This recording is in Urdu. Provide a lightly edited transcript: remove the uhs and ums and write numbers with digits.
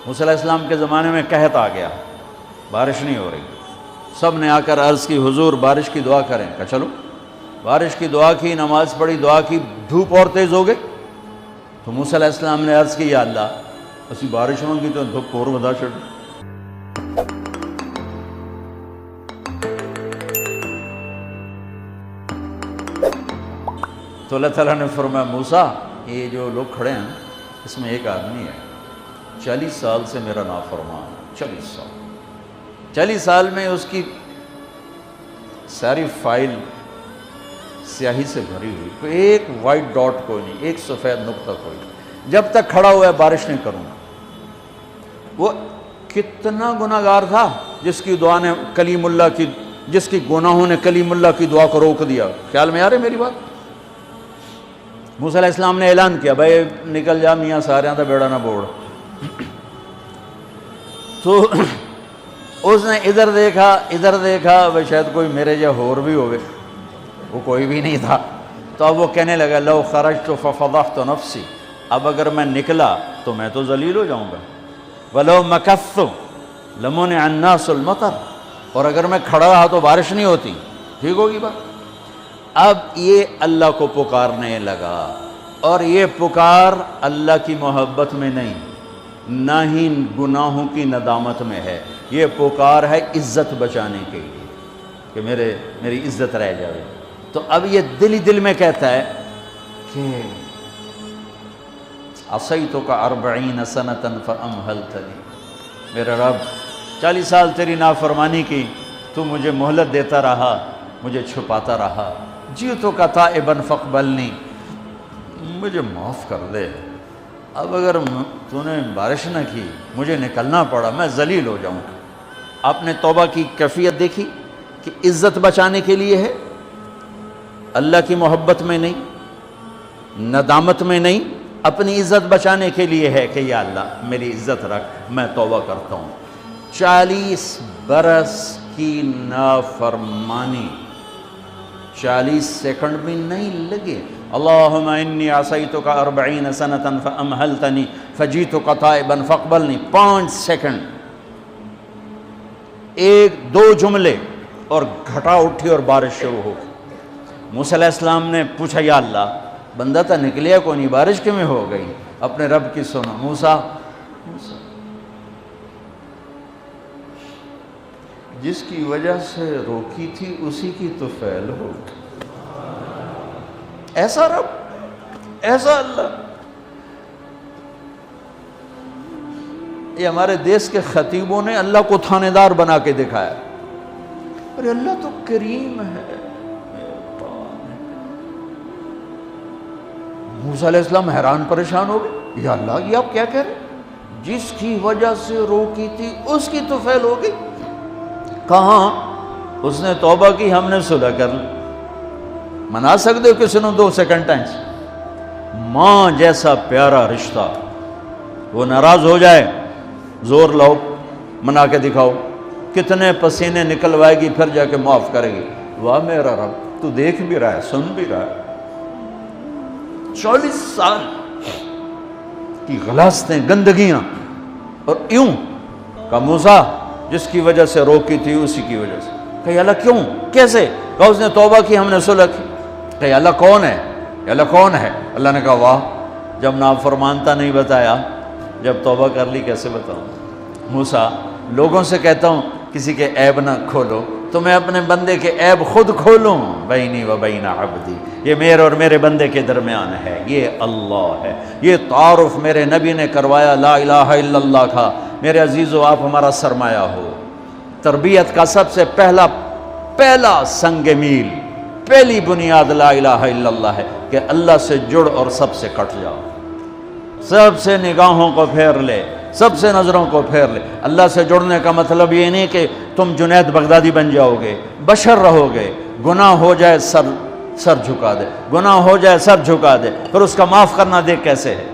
موسیٰ علیہ السلام کے زمانے میں قحط آ گیا، بارش نہیں ہو رہی، سب نے آ کر عرض کی حضور بارش کی دعا کریں، کہا چلو بارش کی دعا کی، نماز پڑھی، دعا کی، دھوپ اور تیز ہو گئی تو موسیٰ علیہ السلام نے عرض کی یا اللہ اسی بارش ہوگی تو دھوپ اور ودا چھڑ۔ تو اللہ تعالیٰ نے فرمایا موسیٰ یہ جو لوگ کھڑے ہیں اس میں ایک آدمی ہے 40 سال سے میرا نافرمان، 40 سال میں اس کی ساری فائل سیاہی سے بھری ہوئی، کوئی ایک وائٹ ڈاٹ کوئی نہیں، ایک سفید نقطہ کوئی نہیں، جب تک کھڑا ہوا ہے بارش نہیں کروں گا۔ وہ کتنا گناہگار تھا جس کی دعا نے کلیم اللہ کی، جس کی گناہوں نے کلیم اللہ کی دعا کو روک دیا۔ خیال میں آ رہی میری بات؟ موسیٰ علیہ السلام نے اعلان کیا بھائی نکل جا میاں سارے تو بیڑا نہ بوڑ۔ تو اس نے ادھر دیکھا وہ شاید کوئی میرے جا ہور بھی ہوئے، وہ کوئی بھی نہیں تھا۔ تو اب وہ کہنے لگا لو خرجت ففضحت نفسی، اب اگر میں نکلا تو میں تو ذلیل ہو جاؤں گا، ولو مکثت لمنع الناس المطر، اور اگر میں کھڑا رہا تو بارش نہیں ہوتی، ٹھیک ہوگی بات۔ اب یہ اللہ کو پکارنے لگا، اور یہ پکار اللہ کی محبت میں نہیں، نہ ہی گناہوں کی ندامت میں ہے، یہ پکار ہے عزت بچانے کے لیے کہ میری عزت رہ جائے۔ تو اب یہ دل ہی دل میں کہتا ہے کہ عصیتک 40 سنة فأمہلتنی، میرا رب 40 سال تیری نافرمانی کی، تو مجھے مہلت دیتا رہا، مجھے چھپاتا رہا، جئتک تائبا فاقبلنی، مجھے معاف کر دے۔ اب اگر تو نے بارش نہ کی، مجھے نکلنا پڑا، میں ذلیل ہو جاؤں۔ آپ نے توبہ کی کیفیت دیکھی کہ عزت بچانے کے لیے ہے، اللہ کی محبت میں نہیں، ندامت میں نہیں، اپنی عزت بچانے کے لیے ہے کہ یا اللہ میری عزت رکھ، میں توبہ کرتا ہوں۔ 40 برس کی نافرمانی 40 سیکنڈ بھی نہیں لگے۔ اللہم انی عصیتک 40 سنة فامہلتنی فجئتک تائبا فاقبلنی، 5 سیکنڈ، 1-2 جملے اور گھٹا اٹھی اور بارش شروع ہو گئی۔ موسیٰ علیہ السلام نے پوچھا یا اللہ بندہ تھا نکلیا کوئی نہیں، بارش کیوں میں ہو گئی؟ اپنے رب کی سنو، موسیٰ جس کی وجہ سے روکی تھی اسی کی تو فعل ہو گئی۔ ایسا رب، ایسا اللہ۔ یہ ہمارے دیس کے خطیبوں نے اللہ کو تھانے دار بنا کے دکھایا، ارے اللہ تو کریم ہے۔ موسیٰ علیہ السلام حیران پریشان ہو گئے، یا اللہ یہ آپ کیا کہہ رہے ہیں؟ جس کی وجہ سے روکی تھی اس کی تو فعل ہو گئی۔ کہاں؟ اس نے توبہ کی، ہم نے صلح کر لی۔ منا سکتے ہو کسی نے 2 سیکنڈ ٹائم؟ ماں جیسا پیارا رشتہ، وہ ناراض ہو جائے زور لاؤ، منا کے دکھاؤ، کتنے پسینے نکلوائے گی پھر جا کے معاف کرے گی۔ واہ میرا رب، تو دیکھ بھی رہا ہے، سن بھی رہا ہے۔ 40 سال کی غلاظتیں، گندگیاں، اور یوں کہ موسیٰ جس کی وجہ سے روکی تھی اسی کی وجہ سے۔ کہ اللہ کیوں؟ کیسے؟ کہ اس نے توبہ کی، ہم نے صلح کی۔ کہ اللہ کون ہے؟ اللہ کون ہے؟ اللہ نے کہا واہ، جب نافرمانتا نہیں بتایا، جب توبہ کر لی کیسے بتاؤں؟ موسیٰ لوگوں سے کہتا ہوں کسی کے عیب نہ کھولو، تو میں اپنے بندے کے عیب خود کھولوں؟ بینی و بین عبدی، یہ میرے اور میرے بندے کے درمیان ہے، یہ اللہ ہے۔ یہ تعارف میرے نبی نے کروایا لا الہ الا اللہ کا۔ میرے عزیزو آپ ہمارا سرمایہ ہو۔ تربیت کا سب سے پہلا سنگ میل، پہلی بنیاد لا الہ الا اللہ ہے کہ اللہ سے جڑ اور سب سے کٹ جاؤ، سب سے نگاہوں کو پھیر لے، سب سے نظروں کو پھیر لے۔ اللہ سے جڑنے کا مطلب یہ نہیں کہ تم جنید بغدادی بن جاؤ گے، بشر رہو گے۔ گناہ ہو جائے سر جھکا دے، گناہ ہو جائے سر جھکا دے، پھر اس کا معاف کرنا دیکھ کیسے ہے۔